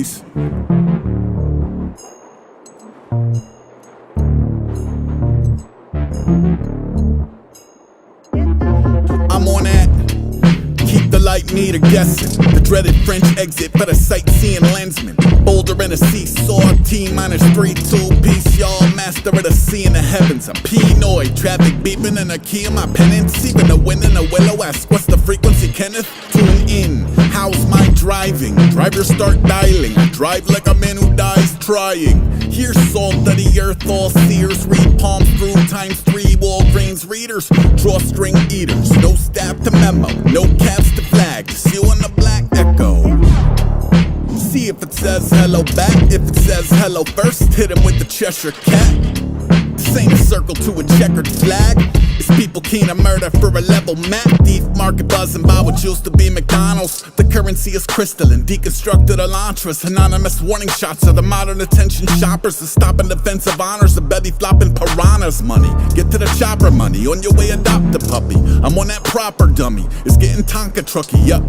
Peace. I'm on that. Keep the light meter guessing. The dreaded French exit for the sightseeing lensman. Boulder in a seesaw, T-3, two-piece, y'all. Master of the sea and the heavens. I'm Pinoy, traffic beeping in the key of my penance. Even the wind in the willow asks, what's the frequency, Kenneth? Tune in, how's my driving? Drivers start dialing. I drive like a man who dies trying. Here's salt of the earth, all seers. Read palm through ×3 Walgreens readers. Drawstring eaters, no staff to memo, no caps to flag. Just you and the black echo. See if it says hello back. If it says hello first, hit him with the Cheshire Cat. This ain't a circle to a checkered flag. It's people keen to murder for a level map. Thief market buzzing by what used to be McDonald's. The currency is crystalline, deconstructed elantras. Anonymous warning shots of the modern attention shoppers. The stopping defensive honors, the belly flopping piranhas money. Get to the chopper money, on your way adopt a puppy. I'm on that proper dummy, it's getting Tonka trucky. Yup,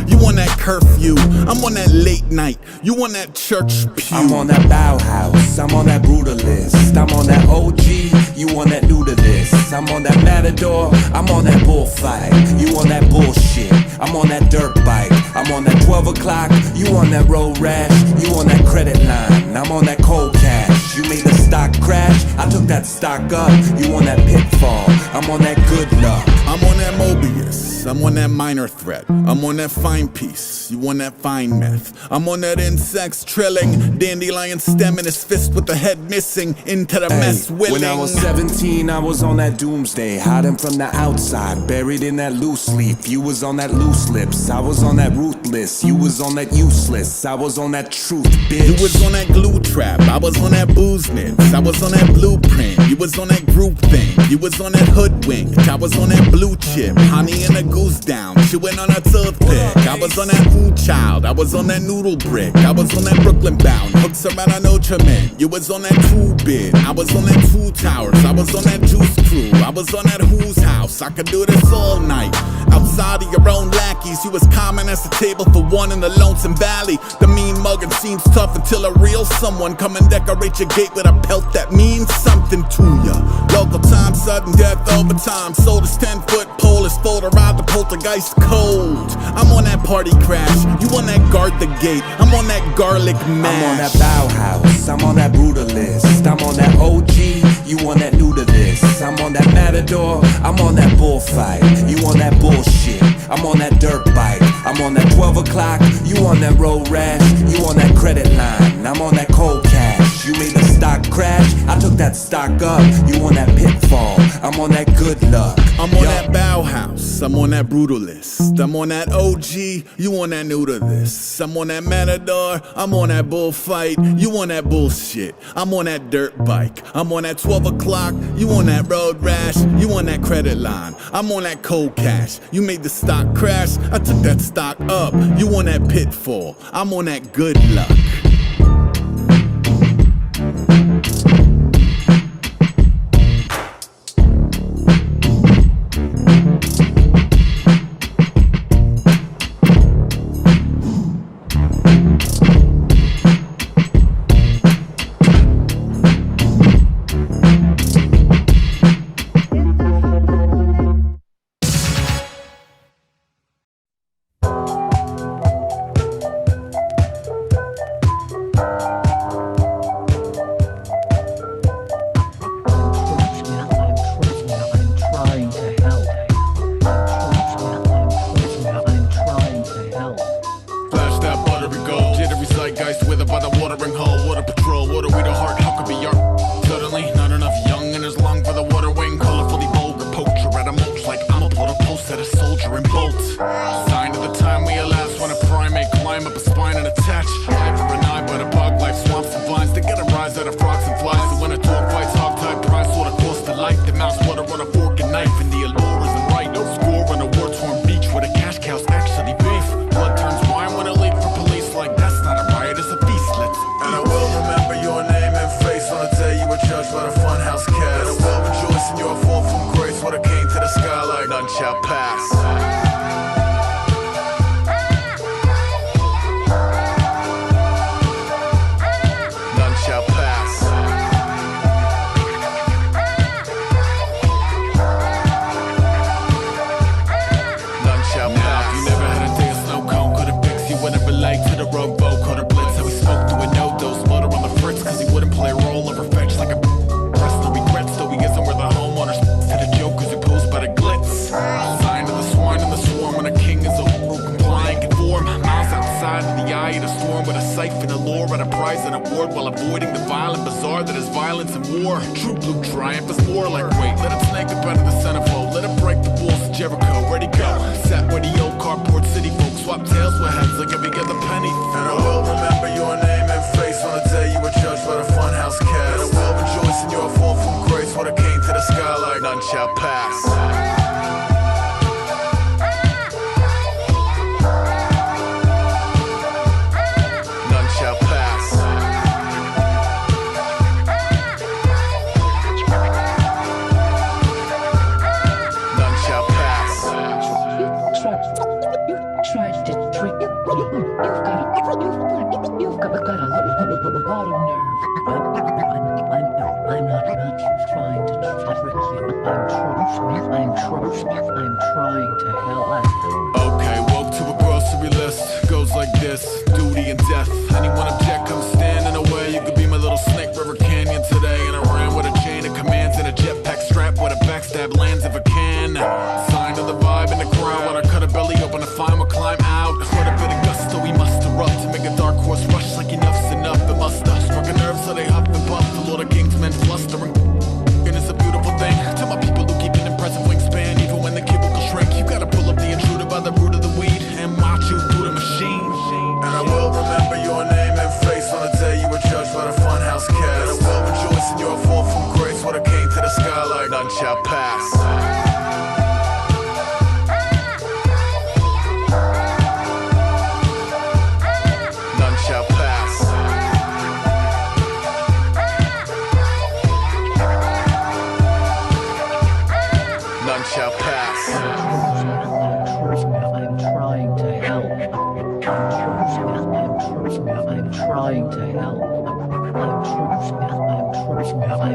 you on that curfew, I'm on that late night. You on that church pew. I'm on that Bauhaus, I'm on that brutalist. I'm on that OG, you on that new to this. I'm on that matador, I'm on that bullfight. You on that bullshit, I'm on that dirt bike. I'm on that 12 o'clock, you on that road rash. You on that credit line, I'm on that cold cash. You made the stock crash, I took that stock up. You on that pitfall, I'm on that good luck. I'm on that Mobius, I'm on that minor threat. I'm on that fine piece, you on that fine meth. I'm on that insects trilling, dandelion stem in his fist with the head missing. Into the mess willing. When I was 17, I was on that doomsday, hiding from the outside, buried in that loose leaf. You was on that loose lips, I was on that ruthless. You was on that useless, I was on that truth, bitch. You was on that glue trap, I was on that booze nits. I was on that blueprint, you was on that group thing. You was on that hoodwink, I was on that blue chip. Honey and a goose down, chewing on a toothpick. I was on that ooh child, I was on that noodle brick. I was on that Brooklyn bound, hooks around a Notre Dame. You was on that true bid, I was on that two towers. I was on that juice crew, I was on that whose house. I could do this all night. Outside of your own lackeys, you was common as a table for one in the Lonesome Valley. The mean mugging seems tough until a real someone come and decorate your gate with a pelt that means something to ya. Local time, sudden death, overtime. Sold his 10-foot pole, his folder ride, the poltergeist cold. I'm on that party crash, you on that guard the gate. I'm on that garlic mash. I'm on that Bauhaus, I'm on that brutalist. I'm on that OG, you on that new to this. I'm on that matador, I'm on that bullfight. You on that bullshit, I'm on that dirt bike. I'm on that 12 o'clock, you on that road rash. You on that credit line, I'm on that cold cash. You made the stock crash, I took that stock up. You on that pitfall, I'm on that good luck. I'm on that Bauhaus, I'm on that brutalist. I'm on that OG, you on that new to this. I'm on that matador, I'm on that bullfight. You on that bullshit, I'm on that dirt bike. I'm on that 12 o'clock, you on that road rash. You on that credit line, I'm on that cold cash. You made the stock crash, I took that stock up. You on that pitfall, I'm on that good luck. Remember your name and prize an award while avoiding the violent bazaar that is violence and war. True blue triumph is more like weight. Let him snake up out of the centerfold. Let him break the walls of Jericho. Ready go. Sat where the old cardboard city folks swap tails with heads like every other penny. And I will remember your name and face on the day you were judged by the funhouse cast. And I will rejoice in your fall from grace when it came to the sky like none shall pass. I'm trying to help. Okay, woke to a grocery list. Goes like this: duty and death. Anyone object, come stand in the way. You could be my little Snake River Canyon today. And I ran with a chain of commands and a jetpack strap where the backstab lands if I can. Sign of the vibe in the crowd. When I cut a belly open to find what climb out. What a bit of gusto we must erupt to make a dark horse rush like enough's enough. It must have struck a nerve so they huff and puff. The Lord of Kings men flustering. And it's a beautiful thing. To my people who keep an impressive wingspan, even when the kibble will shrink, you gotta pull up the intruder by the root of the weed and march you through the machine. And I will remember your name and face on the day you were judged by the funhouse cast. And I will rejoice in your fall from grace when it came to the sky like none shall pass. None shall pass. None shall pass. I'm trying to help. I'm trying to help. I'm trying to help. I'm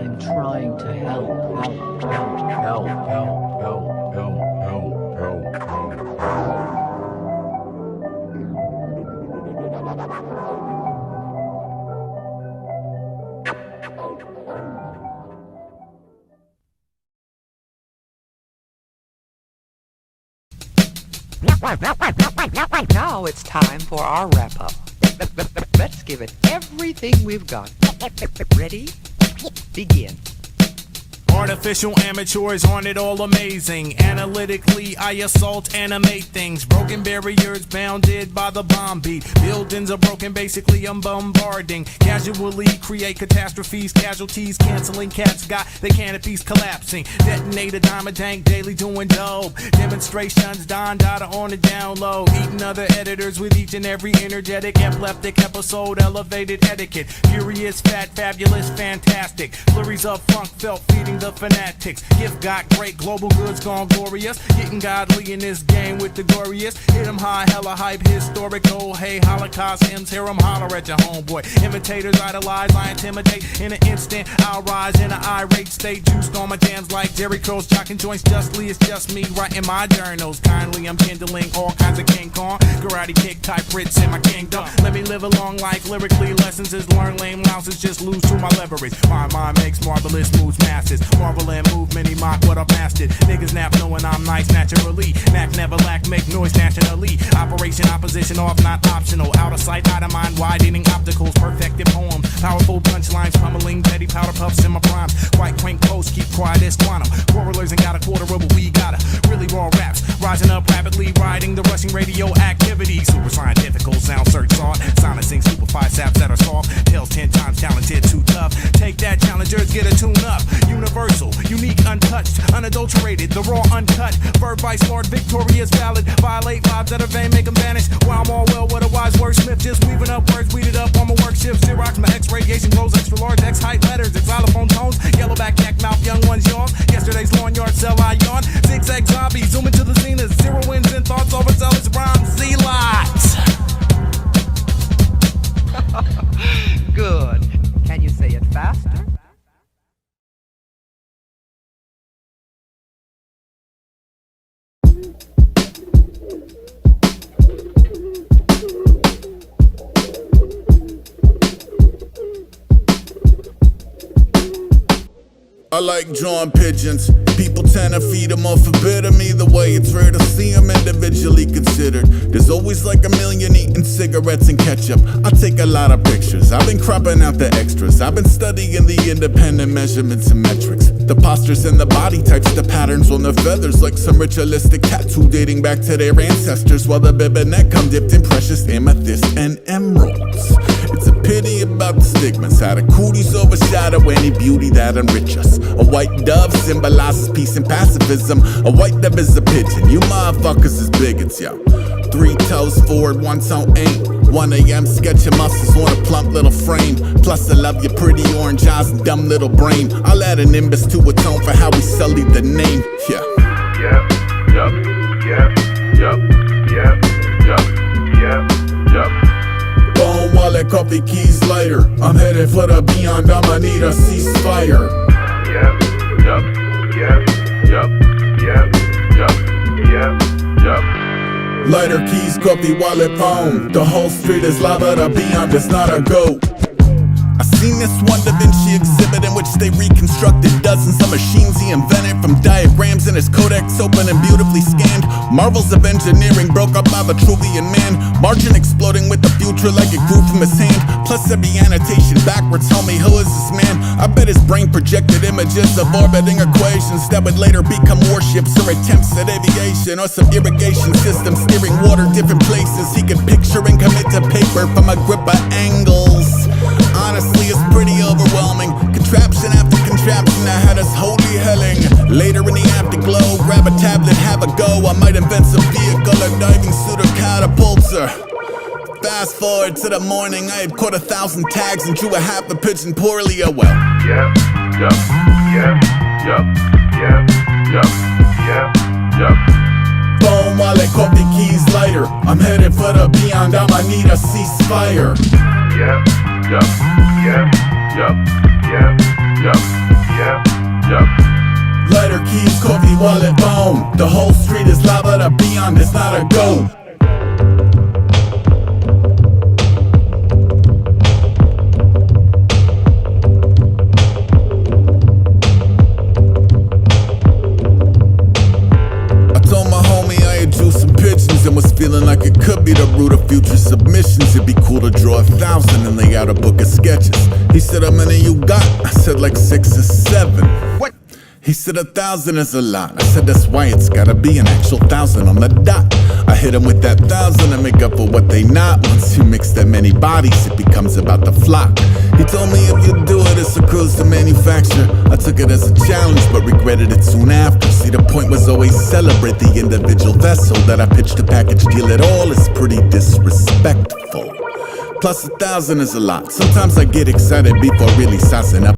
trying to help. Now it's time for our wrap-up. Let's give it everything we've got. Ready? Begin. Artificial amateurs aren't it all amazing? Analytically, I assault, animate things. Broken barriers bounded by the bomb beat. Buildings are broken, basically I'm bombarding. Casually create catastrophes, casualties, canceling cats got their canopies collapsing. Detonate a diamond tank, daily doing dope. Demonstrations, Don Dada on the down low. Eating other editors with each and every energetic, epileptic episode, elevated etiquette. Furious, fat, fabulous, fantastic. Flurries of funk felt feeding the fanatics. Gift got great, global goods gone glorious. Getting godly in this game with the glorious. Hit 'em high, hella hype, historical. Hey, Holocaust hymns, hear 'em holler at your homeboy. Imitators idolize, I intimidate. In an instant, I'll rise in an irate state. Juiced on my jams like Jerry Curls, jocking joints justly. It's just me writing my journals. Kindly, I'm kindling all kinds of King Kong. Karate kick type Brits in my kingdom. Let me live a long life, lyrically. Lessons is learn, lame louses just lose to my leverage. My mind makes marvelous moves, masses. Marvel and move, many mock what I've mastered. Niggas nap knowing I'm nice naturally. Knack never lack, make noise nationally. Operation opposition off, not optional. Out of sight, out of mind, widening opticals. Perfected poems, powerful punchlines. Pummeling petty powder puffs in my primes. White quaint posts, keep quiet as quantum. Quarrelers ain't got a quarter of what we gotta. Really raw raps, rising up rapidly. Riding the rushing radio activity. Super scientifical, sound search thought. Silencing superfied saps that are soft. Tails 10 times talented, too tough. Take that, challengers, get a tune up. Universal, unique, untouched, unadulterated, the raw, uncut. Verb by smart, victorious, valid. Violate vibes that are vain, make them vanish. While I'm all well, what a wise wordsmith. Just weaving up words, weeded up on my work shift. Xerox, my X radiation glows, extra large, X height letters, xylophone tones. Yellowback, yak mouth, young ones yawn. Yesterday's lawn yard, sell I yawn. Zigzag zombie, zoom into the zenith. Zero wins and thoughts, overzealous rhymes, Z-lots. Good. Can you say it faster? I like drawing pigeons, People tend to feed them off a bit of me. The way it's rare to see them individually considered. There's always like a million eating cigarettes and ketchup. I take a lot of pictures, I've been cropping out the extras. I've been studying the independent measurements and metrics, the postures and the body types, the patterns on the feathers, like some ritualistic tattoo dating back to their ancestors, while the bib and neck come dipped in precious amethyst and emeralds. It's a pity about the stigmas, how the cooties overshadow any beauty that enrich us. A white dove symbolizes peace and pacifism. A white dove is a pigeon, you motherfuckers is bigots, yo. 3 toes forward, 1 toe ain't. 1 a.m. sketching muscles on a plump little frame. Plus I love your pretty orange eyes and dumb little brain. I'll add a nimbus to atone for how we sullied the name. Yeah. Yep, yup, yep, yup, yep, yup, yep, yup. Bone wallet, coffee, keys, lighter. I'm headed for the beyond, I'ma need a ceasefire. Yep, yup, yep, yup, yep, yup, yep, yup. Lighter, keys, coffee, wallet, phone. The whole street is lava, the beyond is not a go. I seen this one Da Vinci exhibit in which they reconstructed dozens of machines he invented, from diagrams in his codex open and beautifully scanned. Marvels of engineering broke up by Vitruvian man, margin exploding with the future like it grew from his hand. Plus every annotation backwards, tell me who is this man? I bet his brain projected images of orbiting equations that would later become warships or attempts at aviation, or some irrigation system steering water different places he could picture and commit to paper from a grip of angles. Honestly, it's pretty overwhelming. Contraption after contraption that had us holy helling. Later in the afterglow, grab a tablet, have a go. I might invent some vehicle, a diving suit or catapulter. Fast forward to the morning, I had caught 1,000 tags and drew a half a pigeon poorly. Oh well. Yep, yup, yep, yup, yep, yup, yep, yup. Phone, wallet, coffee, keys, lighter. I'm headed for the beyond, I'ma need a ceasefire. Yep, yup, yep, yup, yep, yup, yep, yup. Lighter, keys, coffee, wallet, phone. The whole street is lava, the beyond is not a go. And was feeling like it could be the root of future submissions. It'd be cool to draw 1,000 and lay out a book of sketches. He said, how many you got? I said like 6 or 7. What? He said 1,000 is a lot. I said that's why it's gotta be an actual 1,000 on the dot. I hit him with that 1,000 to make up for what they not. Once you mix that many bodies, it becomes about the flock. He told me if you do it, it's a cruise to manufacture. I took it as a challenge, but regretted it soon after. See, the point was always celebrate the individual vessel. That I pitched a package deal at all is pretty disrespectful. Plus 1,000 is a lot. Sometimes I get excited before really sizing up.